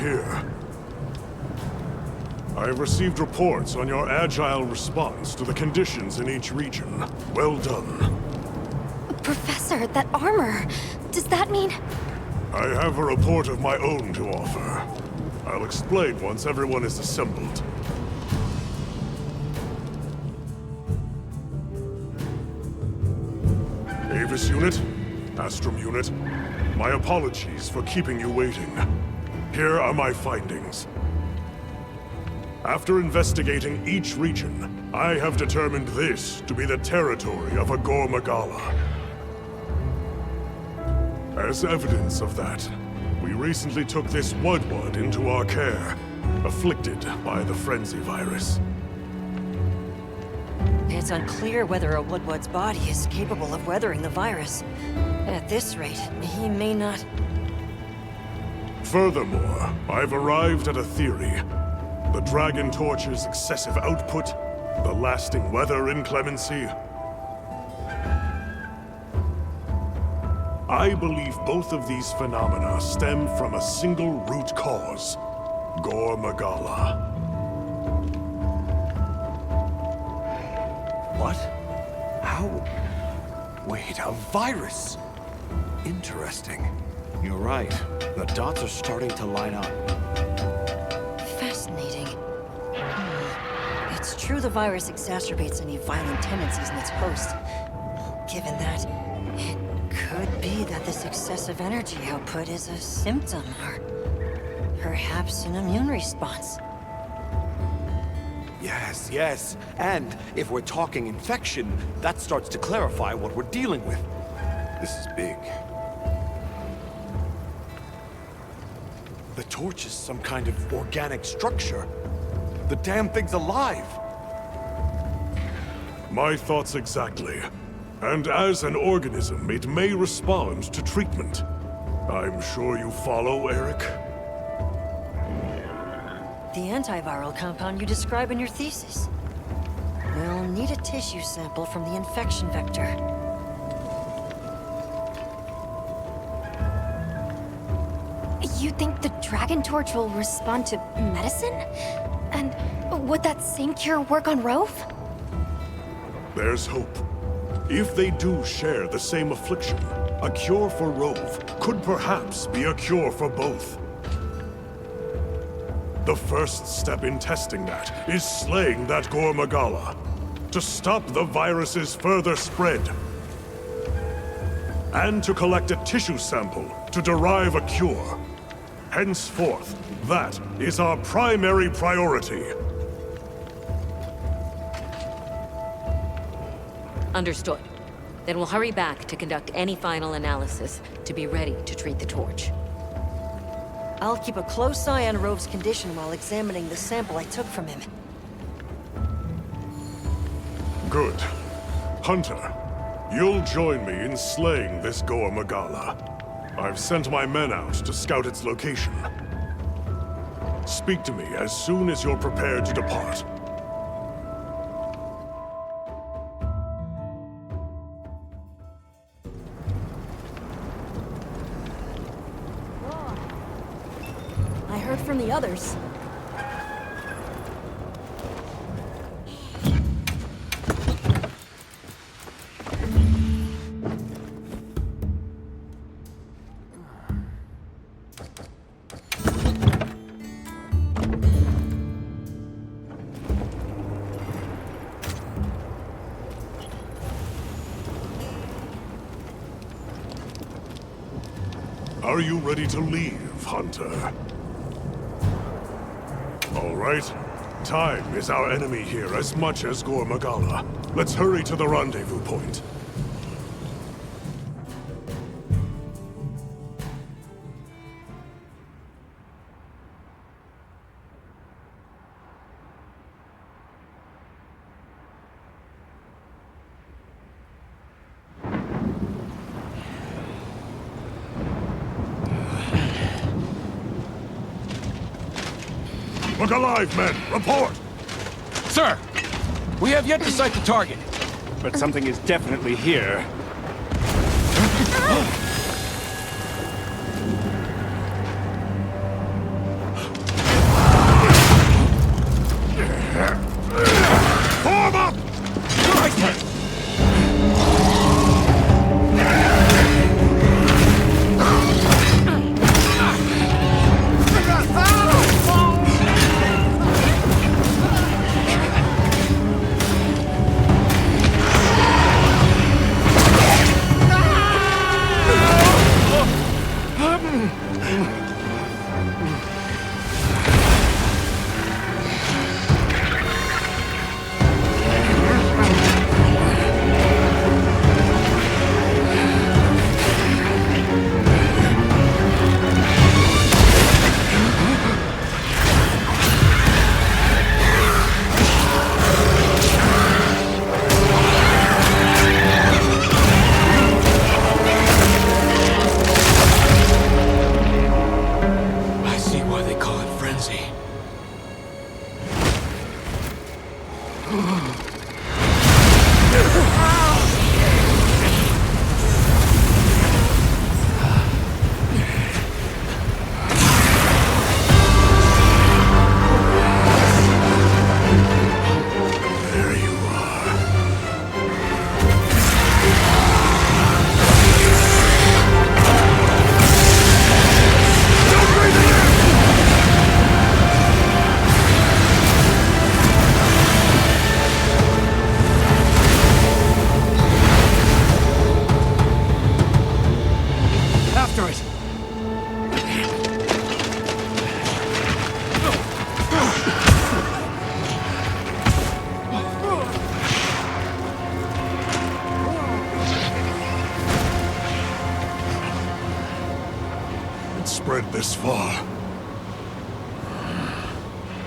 here. I have received reports on your agile response to the conditions in each region. Well done. Professor, that armor... Does that mean... I have a report of my own to offer. I'll explain once everyone is assembled. Avis Unit, Astrum Unit, my apologies for keeping you waiting. Here are my findings. After investigating each region, I have determined this to be the territory of a Gore Magala. As evidence of that, we recently took this Woodward into our care, afflicted by the Frenzy virus. It's unclear whether a Woodward's body is capable of weathering the virus. At this rate, he may not... Furthermore, I've arrived at a theory. The Dragon Torch's excessive output, the lasting weather inclemency. I believe both of these phenomena stem from a single root cause, Gore Magala. What? How? Wait, a virus? Interesting. You're right. The dots are starting to line up. Fascinating. It's true the virus exacerbates any violent tendencies in its host. Given that, it could be that this excessive energy output is a symptom, or perhaps an immune response. Yes. And if we're talking infection, that starts to clarify what we're dealing with. This is big. The torch is some kind of organic structure. The damn thing's alive! My thoughts exactly. And as an organism, it may respond to treatment. I'm sure you follow, Eric? The antiviral compound you describe in your thesis. We'll need a tissue sample from the infection vector. You think the Dragon Torch will respond to medicine? And would that same cure work on Rove? There's hope. If they do share the same affliction, a cure for Rove could perhaps be a cure for both. The first step in testing that is slaying that Gore Magala, to stop the virus's further spread. And to collect a tissue sample to derive a cure. Henceforth, that is our primary priority. Understood. Then we'll hurry back to conduct any final analysis to be ready to treat the torch. I'll keep a close eye on Rove's condition while examining the sample I took from him. Good. Hunter, you'll join me in slaying this Gore Magala. I've sent my men out to scout its location. Speak to me as soon as you're prepared to depart. I heard from the others. Are you ready to leave, Hunter? All right. Time is our enemy here as much as Gore Magala. Let's hurry to the rendezvous point. Look alive, men! Report! Sir! We have yet to sight the target, but something is definitely here. There you are. Don't breathe it in! After it! It's spread this far.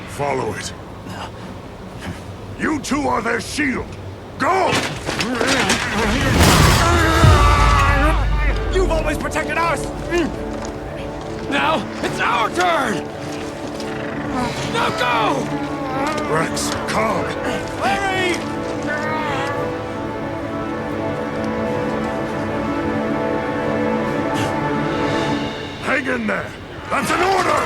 Follow it. You two are their shield. Go! You've always protected us! Now, it's our turn! Now go! Rex, calm. Larry! Hang in there. That's an order!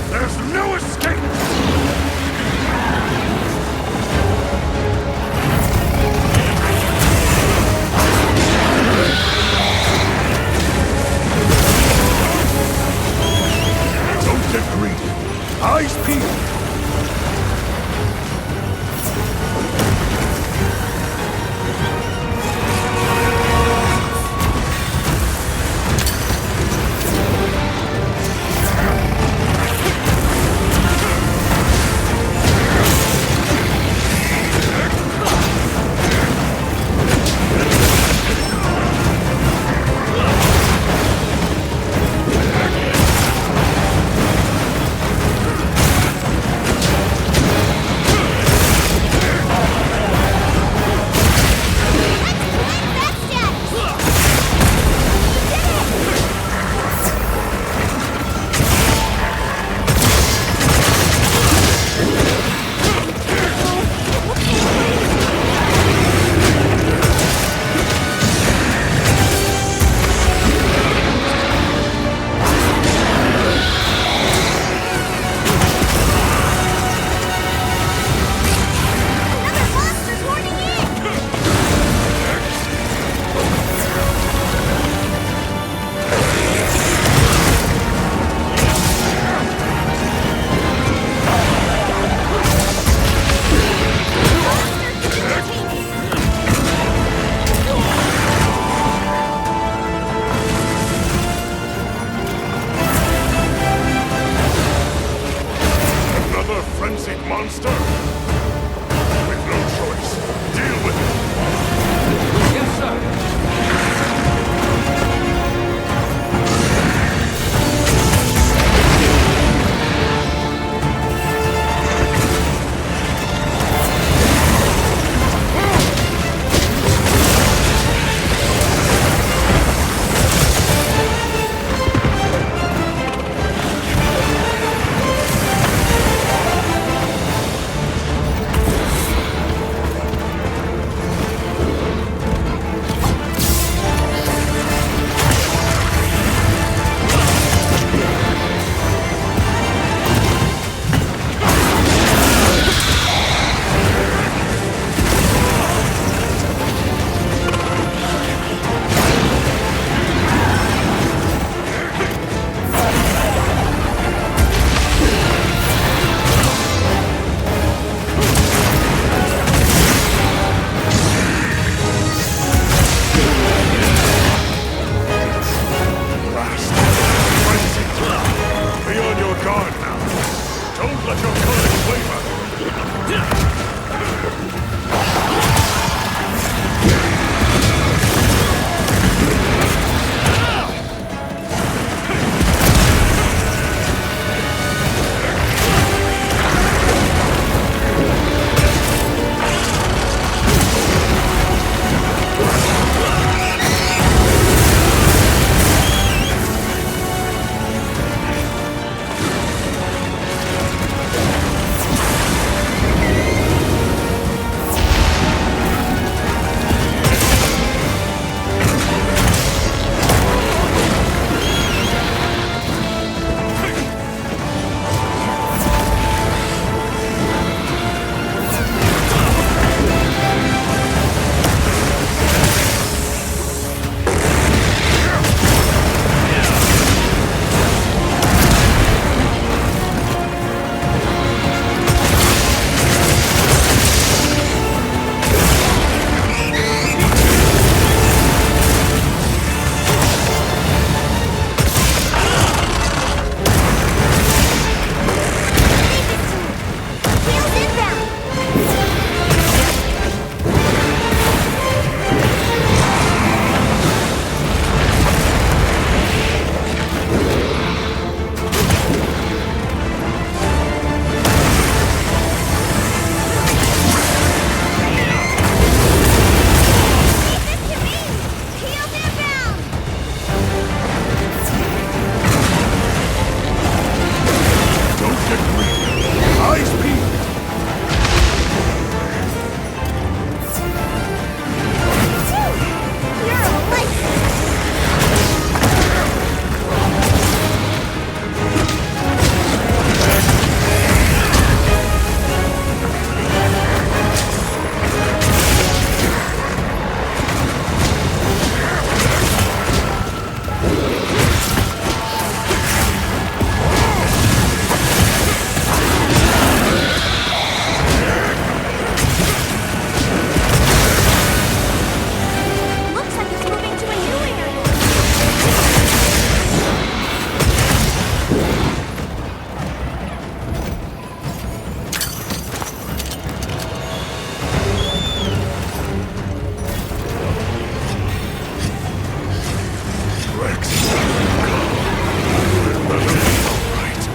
There's no escape! Don't get greedy. Eyes peeled. Rex. Come. Let them be all right.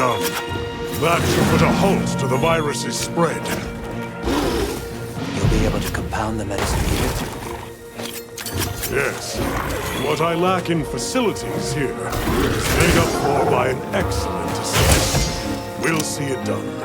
done. That should put a halt to the virus's spread. You'll be able to compound the medicine here? Yes. What I lack in facilities here is made up for by an excellent assistant. We'll see it done.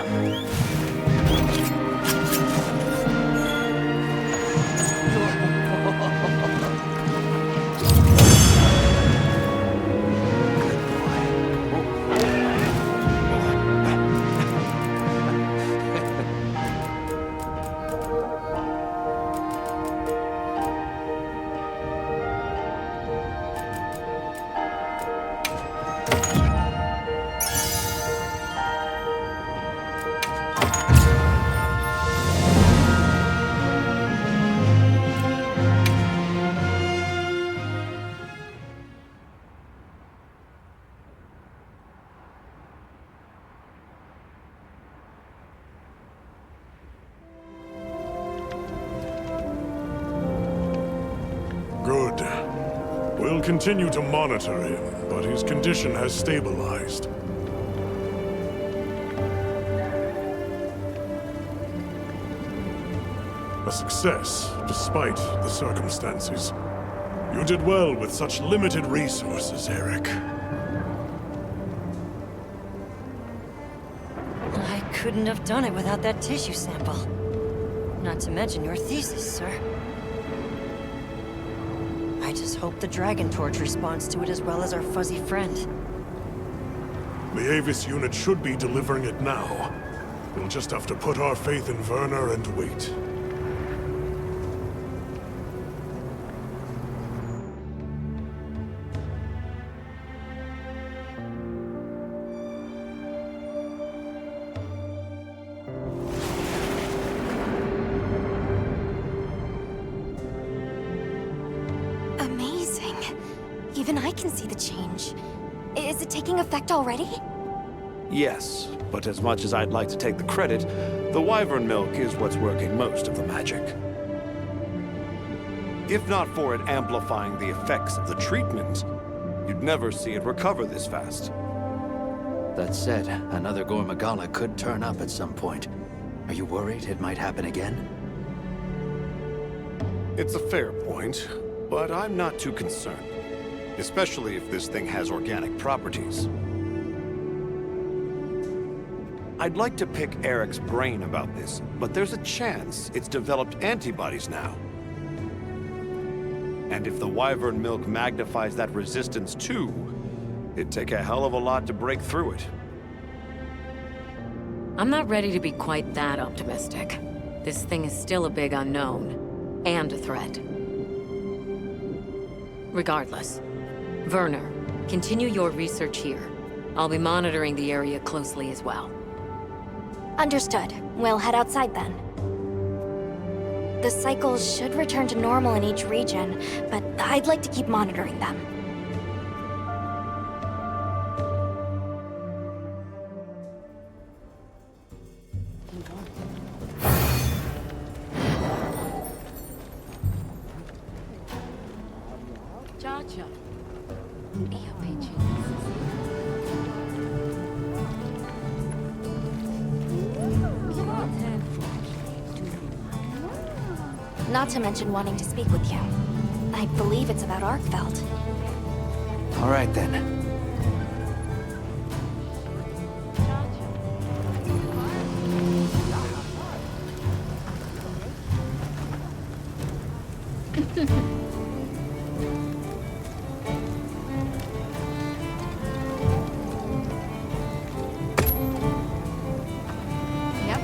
Good. We'll continue to monitor him, but his condition has stabilized. A success, despite the circumstances. You did well with such limited resources, Eric. I couldn't have done it without that tissue sample. Not to mention your thesis, sir. I just hope the Dragon Torch responds to it as well as our fuzzy friend. The Avis unit should be delivering it now. We'll just have to put our faith in Werner and wait. Amazing. Even I can see the change. Is it taking effect already? Yes, but as much as I'd like to take the credit, the wyvern milk is what's working most of the magic. If not for it amplifying the effects of the treatment, you'd never see it recover this fast. That said, another Gore Magala could turn up at some point. Are you worried it might happen again? It's a fair point, but I'm not too concerned. Especially if this thing has organic properties. I'd like to pick Eric's brain about this, but there's a chance it's developed antibodies now. And if the wyvern milk magnifies that resistance too, it'd take a hell of a lot to break through it. I'm not ready to be quite that optimistic. This thing is still a big unknown, and a threat. Regardless, Werner, continue your research here. I'll be monitoring the area closely as well. Understood. We'll head outside then. The cycles should return to normal in each region, but I'd like to keep monitoring them. Not to mention wanting to speak with you. I believe it's about Arkfeld. All right then. Yep.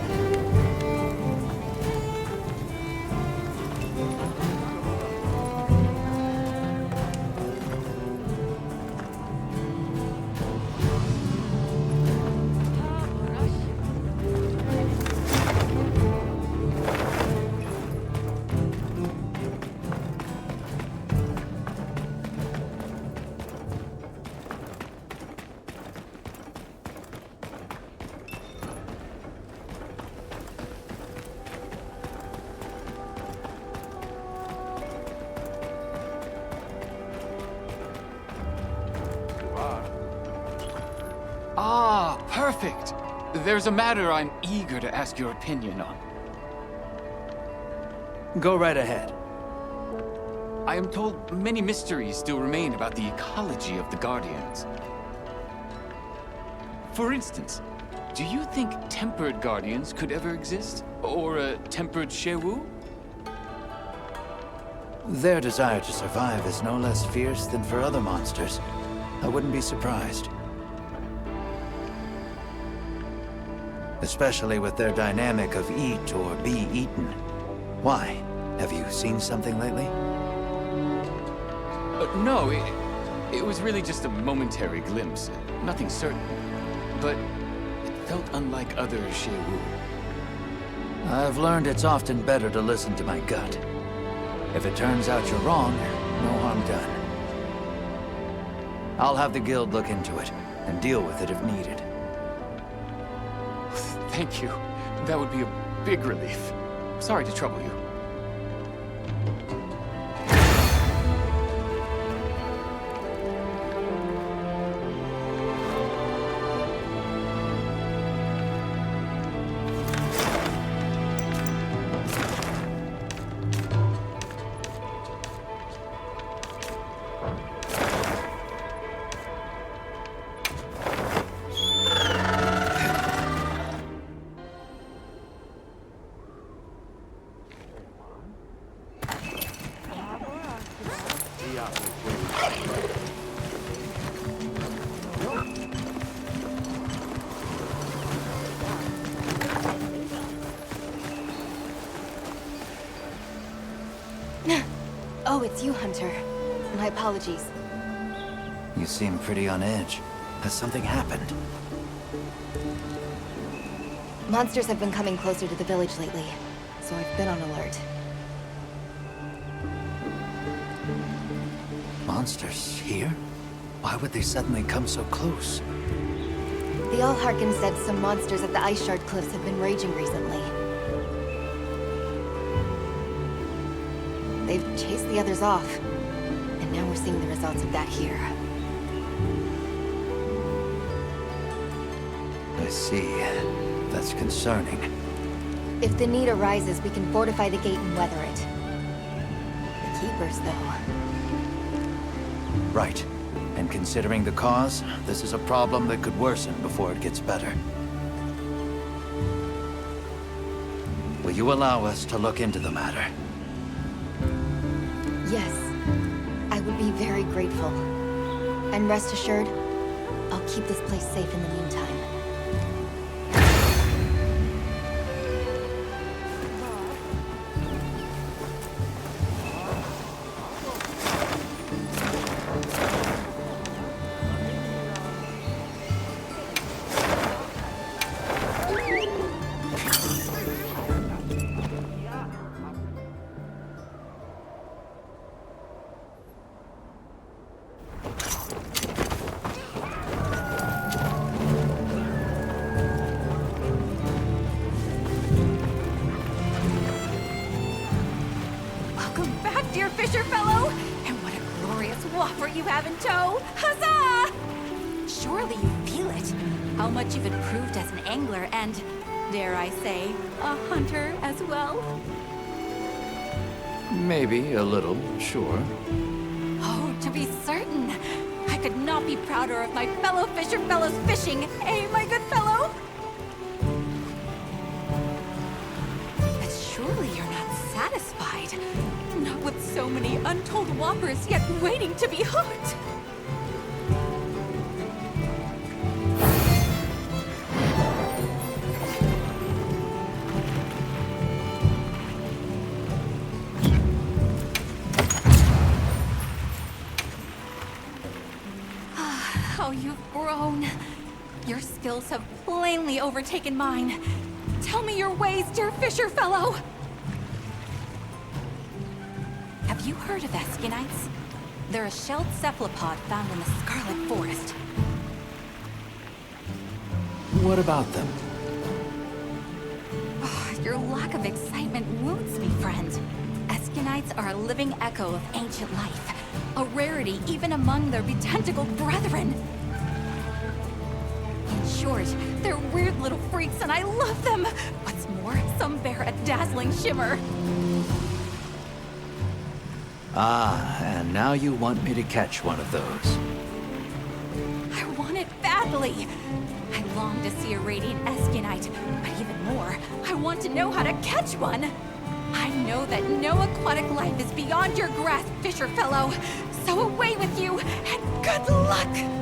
Perfect. There's a matter I'm eager to ask your opinion on. Go right ahead. I am told many mysteries still remain about the ecology of the Guardians. For instance, do you think tempered Guardians could ever exist? Or a tempered Shewu? Their desire to survive is no less fierce than for other monsters. I wouldn't be surprised. Especially with their dynamic of eat or be eaten. Why? Have you seen something lately? No, it was really just a momentary glimpse. Nothing certain. But it felt unlike other Shewu. I've learned it's often better to listen to my gut. If it turns out you're wrong, no harm done. I'll have the guild look into it, and deal with it if needed. Thank you. That would be a big relief. Sorry to trouble you. Oh, it's you, Hunter. My apologies. You seem pretty on edge. Has something happened? Monsters have been coming closer to the village lately, so I've been on alert. Monsters here? Why would they suddenly come so close? The Allharkin said some monsters at the Ice Shard Cliffs have been raging recently. They've chased the others off, and now we're seeing the results of that here. I see. That's concerning. If the need arises, we can fortify the gate and weather it. The Keepers, though... Right. And considering the cause, this is a problem that could worsen before it gets better. Will you allow us to look into the matter? Yes. I would be very grateful. And rest assured, I'll keep this place safe in the meantime. Dear Fisher Fellow! And what a glorious whopper you have in tow! Huzzah! Surely you feel it. How much you've improved as an angler and, dare I say, a hunter as well? Maybe a little, sure. Oh, to be certain. I could not be prouder of my fellow Fisher Fellows fishing, eh, my good fellow? But surely you're not satisfied. Not with so many untold whoppers yet waiting to be hooked. How you've grown. Your skills have plainly overtaken mine. Tell me your ways, dear Fisher Fellow. Have you heard of Eskinites? They're a shelled cephalopod found in the Scarlet Forest. What about them? Oh, your lack of excitement wounds me, friend. Eskinites are a living echo of ancient life. A rarity even among their betentacled brethren. In short. They're weird little freaks and I love them. What's more, some bear a dazzling shimmer. Ah, and now you want me to catch one of those. I want it badly. I long to see a radiant Eskinite, but even more, I want to know how to catch one. I know that no aquatic life is beyond your grasp, fisher fellow. So away with you, and good luck!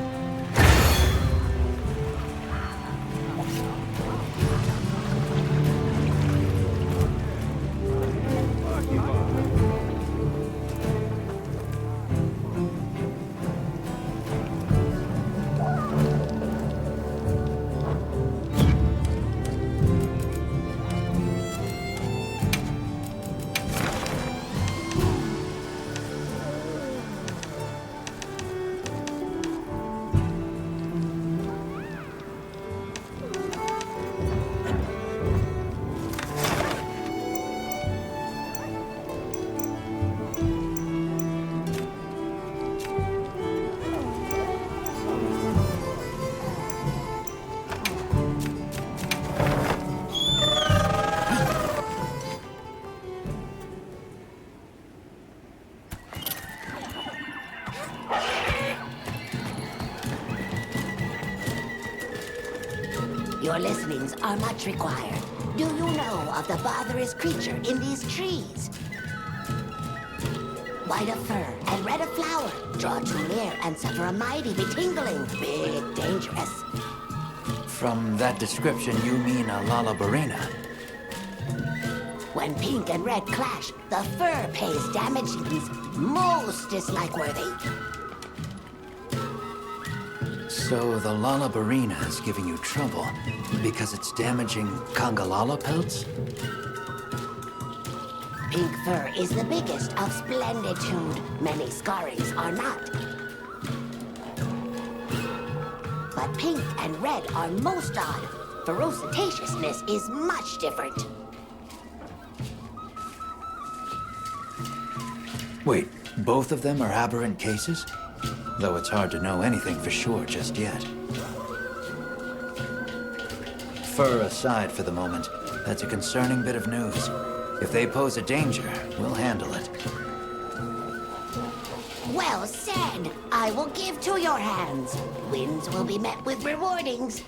Your listenings are much required. Do you know of the botherous creature in these trees? White of fur and red of flower. Draw too near and suffer a mighty betingling. Big dangerous. From that description, you mean a Lalabarina. When pink and red clash, the fur pays damagings most dislike-worthy. So the Lalabarina is giving you trouble because it's damaging Kangalala pelts? Pink fur is the biggest of splenditude. Many scarrings are not. But pink and red are most odd. Ferociousness is much different. Wait, both of them are aberrant cases? Though it's hard to know anything for sure just yet. Fur aside for the moment, that's a concerning bit of news. If they pose a danger, we'll handle it. Well said. I will give to your hands. Wins will be met with rewardings.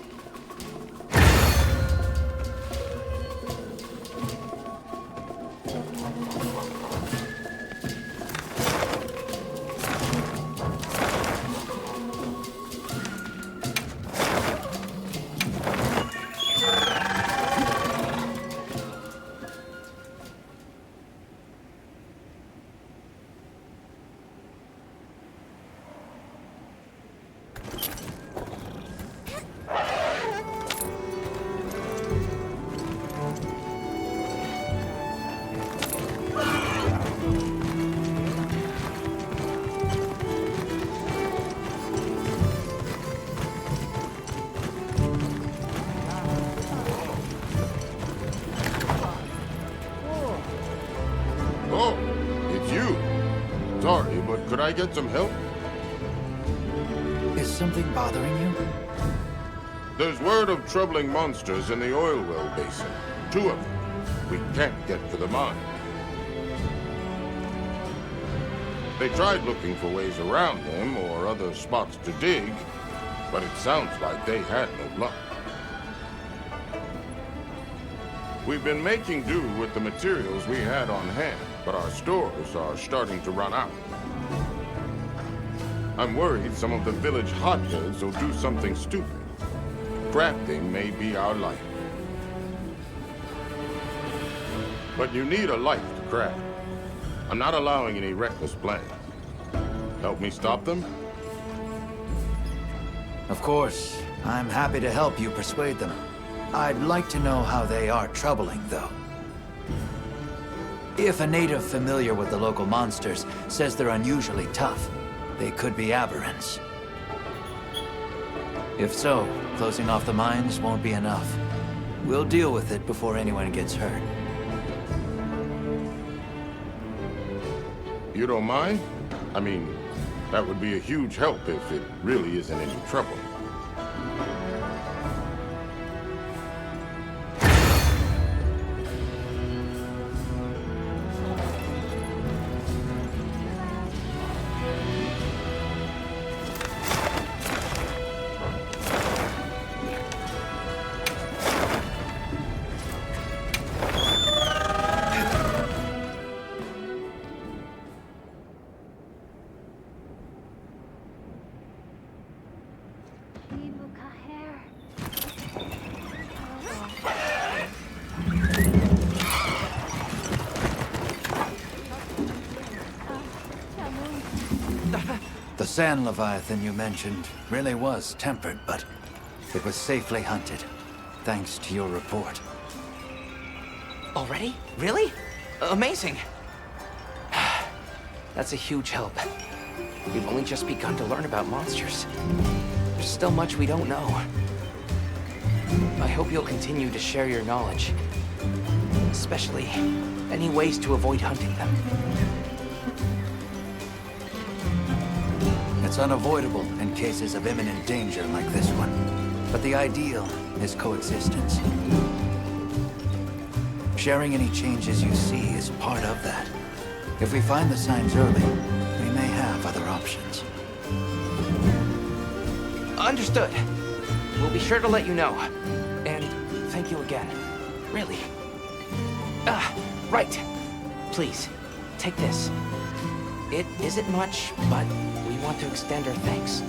Oh, it's you. Sorry, but could I get some help? Is something bothering you? There's word of troubling monsters in the oil well basin. 2 of them. We can't get to the mine. They tried looking for ways around them or other spots to dig, but it sounds like they had no luck. We've been making do with the materials we had on hand, but our stores are starting to run out. I'm worried some of the village hotheads will do something stupid. Crafting may be our life. But you need a life to craft. I'm not allowing any reckless plans. Help me stop them? Of course. I'm happy to help you persuade them. I'd like to know how they are troubling, though. If a native familiar with the local monsters says they're unusually tough, they could be aberrants. If so, closing off the mines won't be enough. We'll deal with it before anyone gets hurt. You don't mind? I mean, that would be a huge help if it really isn't any trouble. sand leviathan you mentioned really was tempered, but it was safely hunted, thanks to your report. Already? Really? Amazing! That's a huge help. We've only just begun to learn about monsters. There's still much we don't know. I hope you'll continue to share your knowledge. Especially, any ways to avoid hunting them. It's unavoidable in cases of imminent danger like this one. But the ideal is coexistence. Sharing any changes you see is part of that. If we find the signs early, we may have other options. Understood. We'll be sure to let you know. And thank you again. Really. Right. Please, take this. It isn't much, but we want to extend our thanks.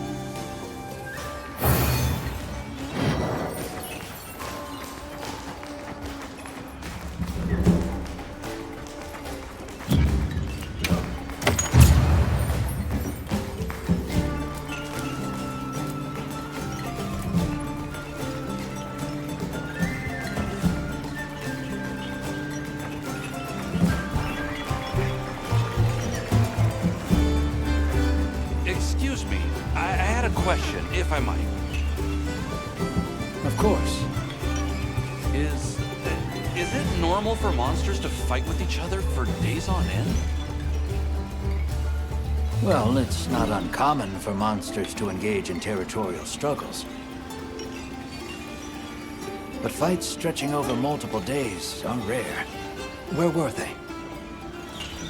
Excuse me, I had a question, if I might. Of course. Is it normal for monsters to fight with each other for days on end? Well, it's not uncommon for monsters to engage in territorial struggles. But fights stretching over multiple days are rare. Where were they?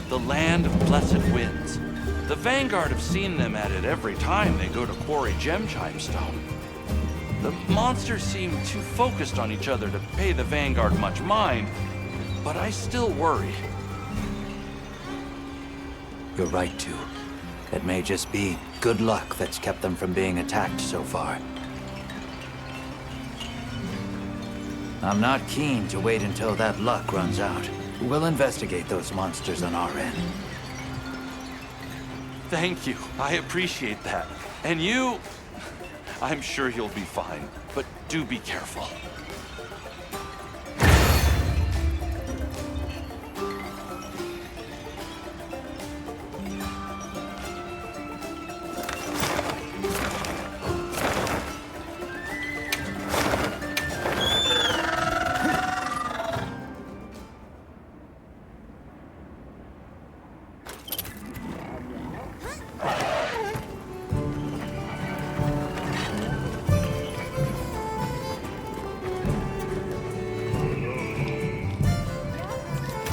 The land of blessed winds. The Vanguard have seen them at it every time they go to quarry gem chimestone. The monsters seem too focused on each other to pay the Vanguard much mind, but I still worry. You're right, too. It may just be good luck that's kept them from being attacked so far. I'm not keen to wait until that luck runs out. We'll investigate those monsters on our end. Thank you. I appreciate that. And you... I'm sure you'll be fine, but do be careful.